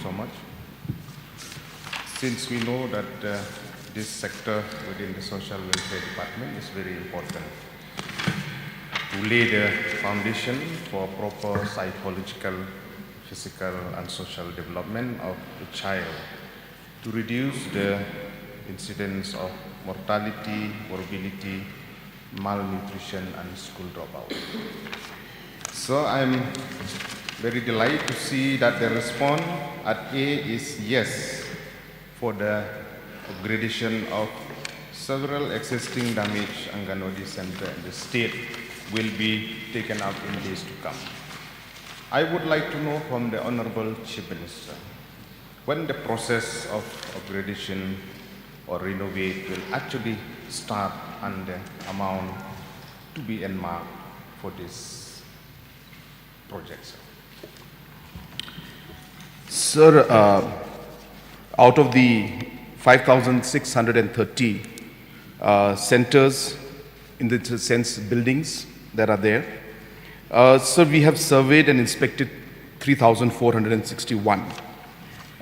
so much. Since we know that this sector within the social welfare department is very important to lay the foundation for proper psychological, physical and social development of the child, to reduce the incidence of mortality, morbidity, malnutrition and school dropout. So I'm very delighted to see that the response at A is yes for the upgradation of several existing damaged Aganwadi center in the state will be taken up in days to come. I would like to know from the Honorable Chief Minister when the process of upgradation or renovate will actually start and the amount to be earmarked for this project. Sir, out of the 5,630 centers, in the sense buildings that are there, sir, we have surveyed and inspected 3,461.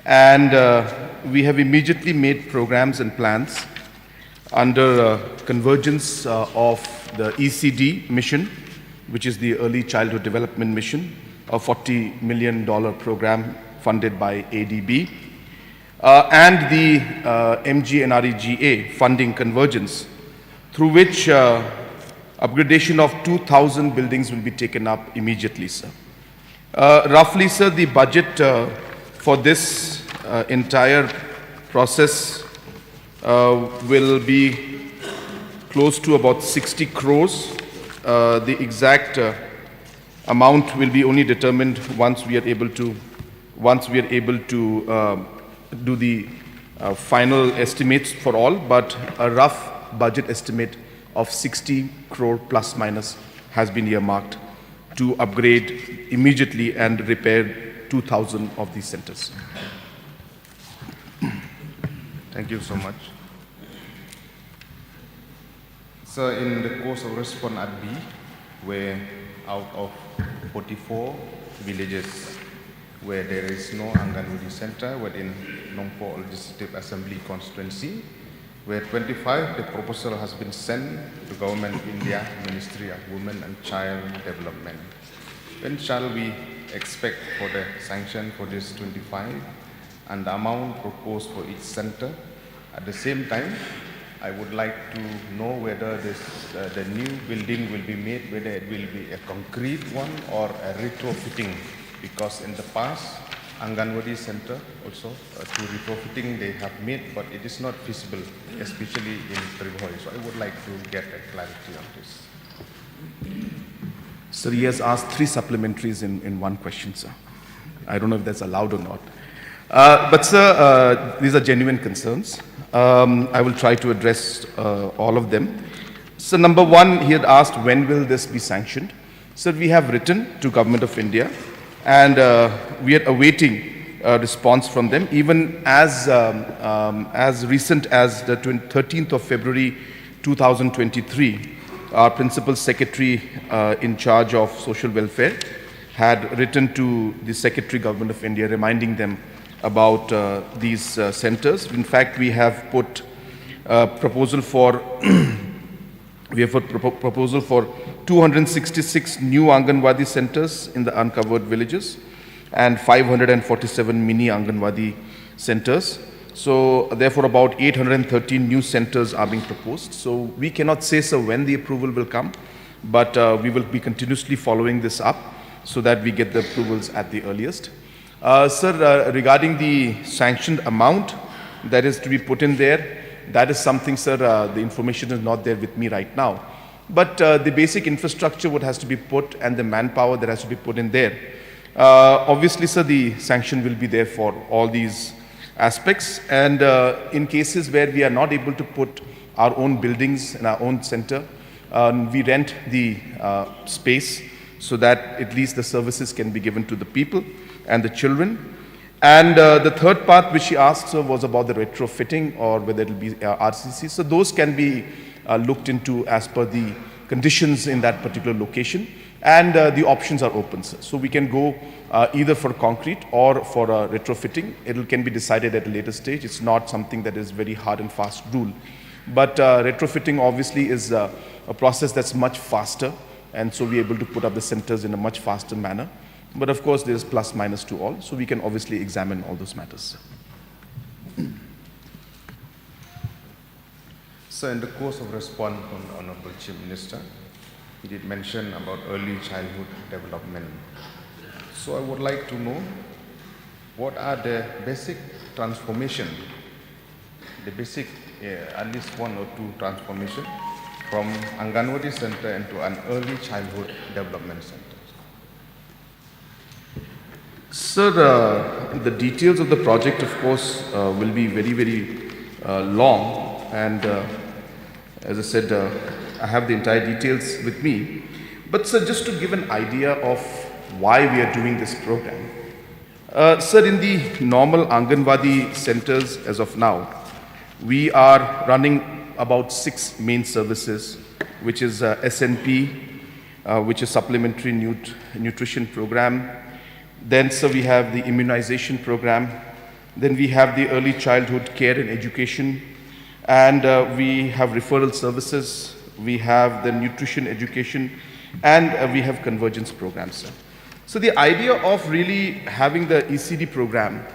And we have immediately made programs and plans under convergence of the ECD mission, which is the Early Childhood Development Mission, a $40 million program funded by ADB, and the MGNREGA funding convergence, through which upgradation of 2,000 buildings will be taken up immediately, sir. Roughly, sir, the budget for this entire process will be close to about 60 crores. The exact amount will be only determined once we are able to do the final estimates for all, but a rough budget estimate of 60 crore plus minus has been earmarked to upgrade immediately and repair 2,000 of these centers. Thank you so much. So in the course of response at B, where out of 44 villages where there is no Aganwadi center within Nongpo Legislative Assembly constituency, where 25 the proposal has been sent to Government of India, Ministry of Women and Child Development. When shall we expect for the sanction for this 25 and the amount proposed for each center? At the same time, I would like to know whether the new building will be made, whether it will be a concrete one or a retrofitting, because in the past, Aganwadi center also to retrofitting they have made, but it is not feasible, especially in Tribhuvan. So I would like to get a clarity on this. Sir, he has asked 3 supplementaries in one question, sir. I don't know if that's allowed or not. But sir, these are genuine concerns. I will try to address all of them. So number one, he had asked when will this be sanctioned. Sir, we have written to Government of India and we are awaiting a response from them. Even as recent as the 13th of February 2023, our Principal Secretary in charge of social welfare had written to the Secretary Government of India reminding them about these centers. In fact, we have put a proposal for 266 new Aganwadi centers in the uncovered villages and 547 mini Aganwadi centers. So therefore about 813 new centers are being proposed. So we cannot say, sir, when the approval will come, but we will be continuously following this up so that we get the approvals at the earliest. Sir, regarding the sanctioned amount that is to be put in there, that is something, sir, the information is not there with me right now. But the basic infrastructure what has to be put and the manpower that has to be put in there. Obviously, sir, the sanction will be there for all these aspects. And in cases where we are not able to put our own buildings in our own center, we rent the space so that at least the services can be given to the people and the children. And the third part which she asked was about the retrofitting or whether it will be RCC. So those can be looked into as per the conditions in that particular location. And the options are open, sir. So we can go either for concrete or for retrofitting. It can be decided at a later stage. It's not something that is very hard and fast rule. But retrofitting obviously is a process that's much faster, and so we're able to put up the centers in a much faster manner. But of course, there's plus minus to all, so we can obviously examine all those matters. So in the course of response from the Honorable Chief Minister, he did mention about early childhood development. So I would like to know what are the basic transformation, the basic at least one or two transformation from Aganwadi Center into an early childhood development center. Sir, the details of the project, of course, will be very, very long. And as I said, I have the entire details with me. But sir, just to give an idea of why we are doing this program. Sir, in the normal Aganwadi centers as of now, we are running about 6 main services, which is SNP, which is supplementary nutrition program. Then, sir, we have the immunization program. Then we have the early childhood care and education. And we have referral services. We have the nutrition education. And we have convergence programs, sir. So the idea of really having the ECD program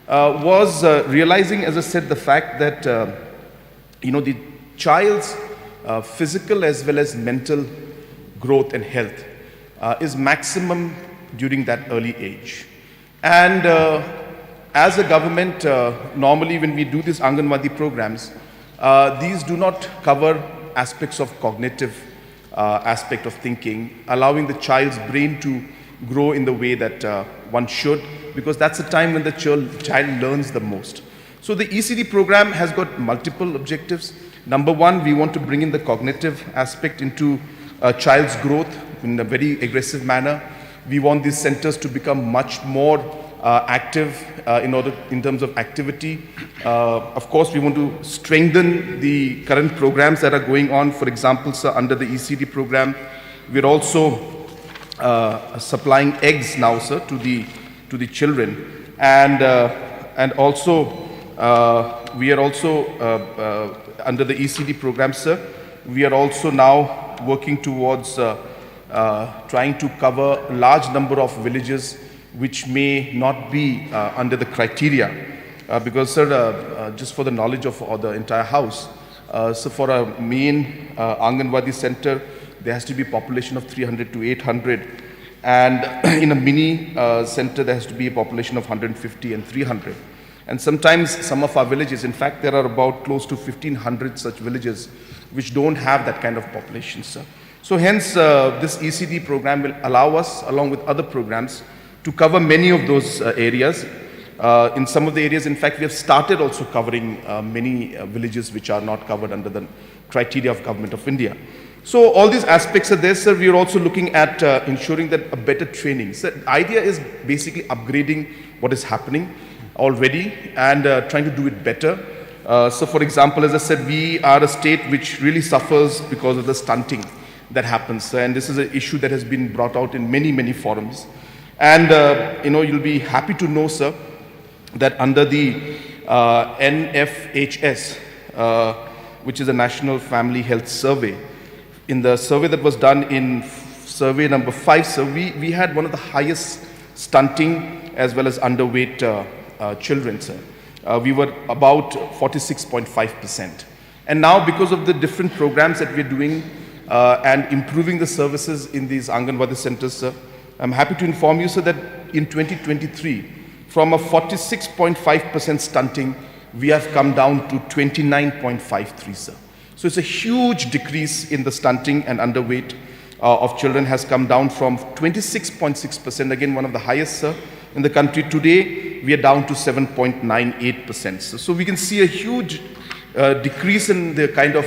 was realizing, as I said, the fact that, the child's physical as well as mental growth and health is maximum during that early age. And as a government, normally when we do these Aganwadi programs, these do not cover aspects of cognitive aspect of thinking, allowing the child's brain to grow in the way that one should, because that's the time when the child learns the most. So the ECD program has got multiple objectives. Number one, we want to bring in the cognitive aspect into a child's growth in a very aggressive manner. We want these centers to become much more active in terms of activity. Of course, we want to strengthen the current programs that are going on. For example, sir, under the ECD program, we're also supplying eggs now, sir, to the children, and also we are also under the ECD program, sir. We are also now working towards trying to cover a large number of villages which may not be under the criteria, because, sir, just for the knowledge of the entire house, so for a main Aganwadi center, there has to be a population of 300 to 800, and in a mini center there has to be a population of 150 and 300. And sometimes some of our villages, in fact there are about close to 1500 such villages which don't have that kind of population, sir. So hence this ECD program will allow us, along with other programs, to cover many of those areas. In some of the areas, in fact, we have started also covering many villages which are not covered under the criteria of Government of India. So all these aspects are there, sir. We are also looking at ensuring that a better training. So the idea is basically upgrading what is happening already and trying to do it better. So for example, as I said, we are a state which really suffers because of the stunting that happens. And this is an issue that has been brought out in many, many forums. And, you'll be happy to know, sir, that under the NFHS, which is a National Family Health Survey, in the survey that was done in survey number 5, sir, we had one of the highest stunting as well as underweight children, sir. We were about 46.5%. And now, because of the different programs that we're doing and improving the services in these Aganwadi centers, sir, I'm happy to inform you, sir, that in 2023, from a 46.5% stunting, we have come down to 29.53, sir. So it's a huge decrease in the stunting and underweight of children has come down from 26.6%, again one of the highest, sir, in the country. Today, we are down to 7.98%. So we can see a huge decrease in the kind of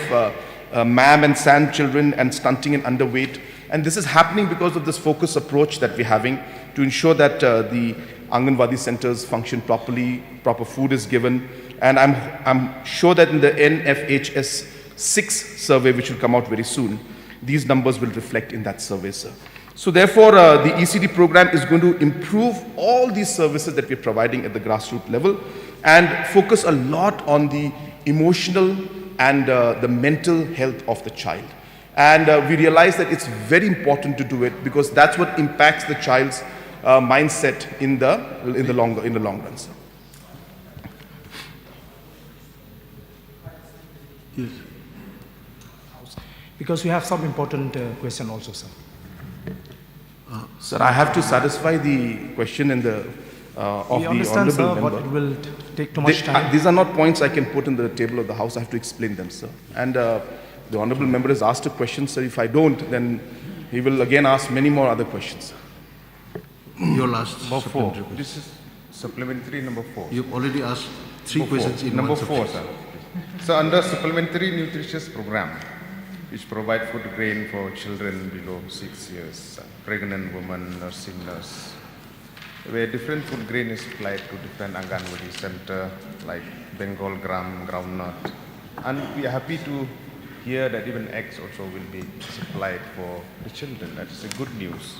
MAM and SAN children and stunting and underweight. And this is happening because of this focused approach that we're having to ensure that the Aganwadi centers function properly, proper food is given. And I'm sure that in the NFHS 6 survey, which will come out very soon, these numbers will reflect in that survey, sir. So therefore, the ECD program is going to improve all these services that we're providing at the grassroots level and focus a lot on the emotional and the mental health of the child. And we realize that it's very important to do it because that's what impacts the child's mindset in the long run, sir. Yes. Because we have some important question also, sir. Sir, I have to satisfy the question in the of We the understand, honourable sir, member. but it will take too much time. These are not points I can put in the table of the House. I have to explain them, sir. And the honourable member has asked a question, sir. If I don't, then he will again ask many more other questions. Your last Number 4. supplementary question. This is supplementary number 4. You've already asked three Number questions in Number one 4, subject. sir. So under supplementary nutritious program, which provide food grain for children below 6 years, pregnant women, nursing nurse, where different food grain is supplied to different Aganwadi center like Bengal gram, groundnut, and we are happy to hear that even eggs also will be supplied for the children. That is a good news.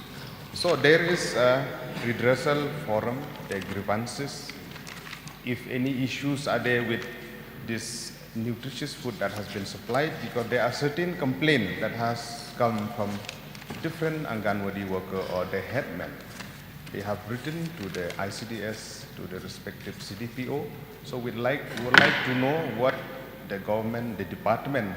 So there is a redressal forum, the grievances. If any issues are there with this nutritious food that has been supplied, because there are certain complaints that has come from different Aganwadi worker or the headman. They have written to the ICDS, to the respective CDPO. So we would like to know what the government, the department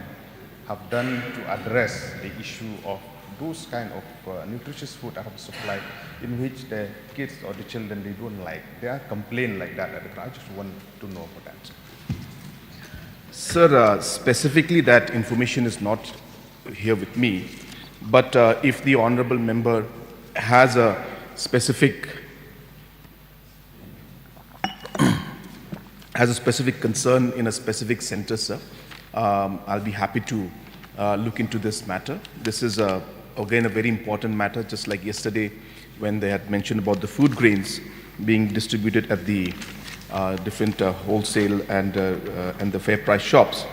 have done to address the issue of those kind of nutritious food that have supplied in which the kids or the children, they don't like. There are complaints like that. I just want to know for that. Sir, specifically that information is not here with me, but if the honourable member has a specific concern in a specific center, sir, I'll be happy to look into this matter. This is again a very important matter, just like yesterday when they had mentioned about the food grains being distributed at the different wholesale and the fair price shops.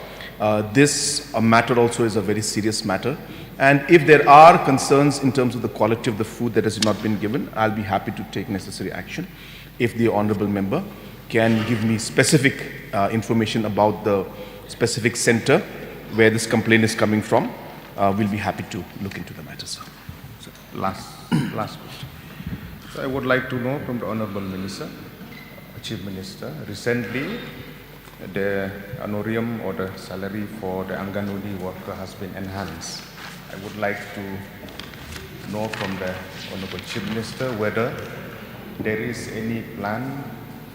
This matter also is a very serious matter. And if there are concerns in terms of the quality of the food that has not been given, I'll be happy to take necessary action. If the honourable member can give me specific information about the specific center where this complaint is coming from, we'll be happy to look into the matter, sir. Last question. So I would like to know from the Honourable Minister, Chief Minister, recently the honorarium or the salary for the Aganwadi worker has been enhanced. I would like to know from the Honourable Chief Minister whether there is any plan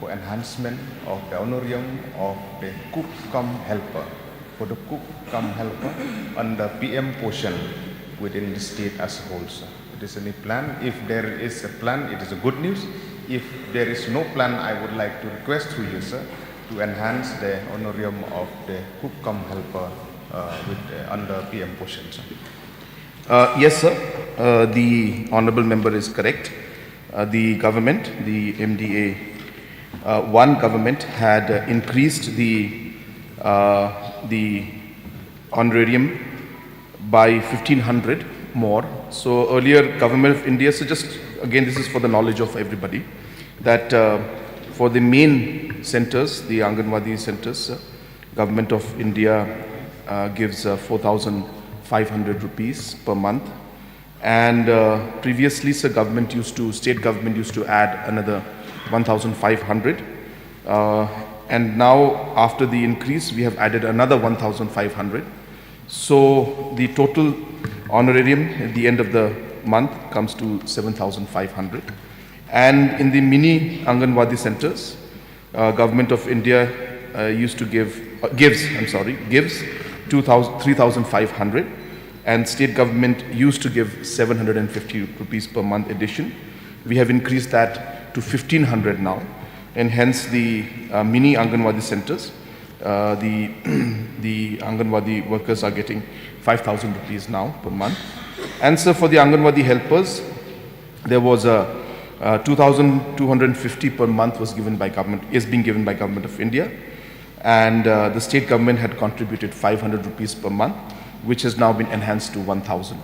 for enhancement of the honorarium of the cook cum helper, for the cook cum helper under PM portion within the state as a whole, sir. If there is any plan, if there is a plan, it is a good news. If there is no plan, I would like to request to you, sir, to enhance the honorarium of the cook cum helper under PM portion, sir. Yes, sir. The honourable member is correct. The government, the MDA, one government had increased the honorarium by 1,500 more. So earlier, Government of India, so just again, this is for the knowledge of everybody, that for the main centers, the Aganwadi centers, Government of India gives 4,500 rupees per month. And previously, sir, state government used to add another 1,500. And now, after the increase, we have added another 1,500. So the total honorarium at the end of the month comes to 7,500. And in the mini Aganwadi centers, Government of India gives 3,500, and state government used to give 750 rupees per month addition. We have increased that to 1,500 now, and hence the mini Aganwadi centers, the Aganwadi workers are getting 5,000 rupees now per month. And so for the Aganwadi helpers, there was a 2,250 per month is being given by Government of India, and the state government had contributed 500 rupees per month, which has now been enhanced to 1,000.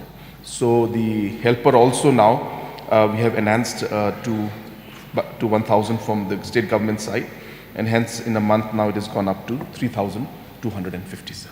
So the helper also now, we have enhanced to 1,000 from the state government side, and hence in a month now it has gone up to 3,250, sir.